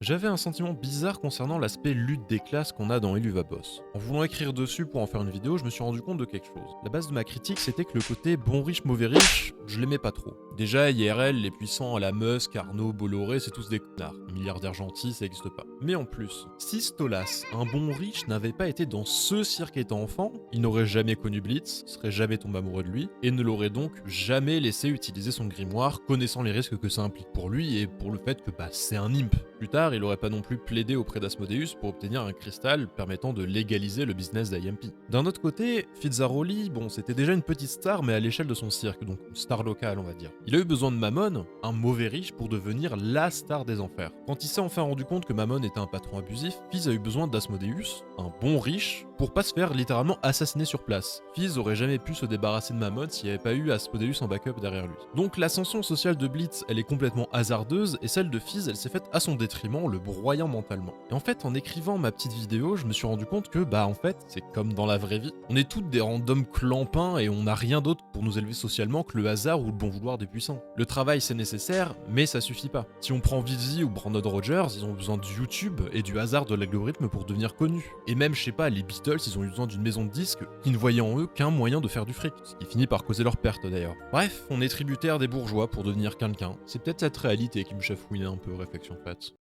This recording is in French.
J'avais un sentiment bizarre concernant l'aspect lutte des classes qu'on a dans Helluva Boss. En voulant écrire dessus pour en faire une vidéo, je me suis rendu compte de quelque chose. La base de ma critique, c'était que le côté bon riche, mauvais riche, je l'aimais pas trop. Déjà, IRL, les puissants à la Musk, Arnaud, Bolloré, c'est tous des connards. Un milliardaire gentil, ça existe pas. Mais en plus, si Stolas, un bon riche, n'avait pas été dans ce cirque étant enfant, il n'aurait jamais connu Blitz, serait jamais tombé amoureux de lui, et ne l'aurait donc jamais laissé utiliser son grimoire, connaissant les risques que ça implique pour lui et pour le fait que c'est un imp. Plus tard, il aurait pas non plus plaidé auprès d'Asmodeus pour obtenir un cristal permettant de légaliser le business d'IMP. D'un autre côté, Fitzaroli, c'était déjà une petite star mais à l'échelle de son cirque, donc une star locale on va dire. Il a eu besoin de Mammon, un mauvais riche, pour devenir la star des enfers. Quand il s'est enfin rendu compte que Mammon était un patron abusif, Fizz a eu besoin d'Asmodeus, un bon riche, pour pas se faire littéralement assassiner sur place. Fizz aurait jamais pu se débarrasser de Mammon s'il n'y avait pas eu Asmodeus en backup derrière lui. Donc l'ascension sociale de Blitz, elle est complètement hasardeuse, et celle de Fizz, elle s'est faite à son détriment, le broyant mentalement. Et en fait, en écrivant ma petite vidéo, je me suis rendu compte que, en fait, c'est comme dans la vraie vie. On est toutes des randoms clampins et on n'a rien d'autre pour nous élever socialement que le hasard ou le bon vouloir des puissants. Le travail, c'est nécessaire, mais ça suffit pas. Si on prend Vizzy ou Brandon Rogers, ils ont besoin de YouTube et du hasard de l'algorithme pour devenir connus. Et même, je sais pas, les Beatles, ils ont eu besoin d'une maison de disques qui ne voyaient en eux qu'un moyen de faire du fric, ce qui finit par causer leur perte d'ailleurs. Bref, on est tributaire des bourgeois pour devenir quelqu'un. C'est peut-être cette réalité qui me chafouine un peu, réflexion faite.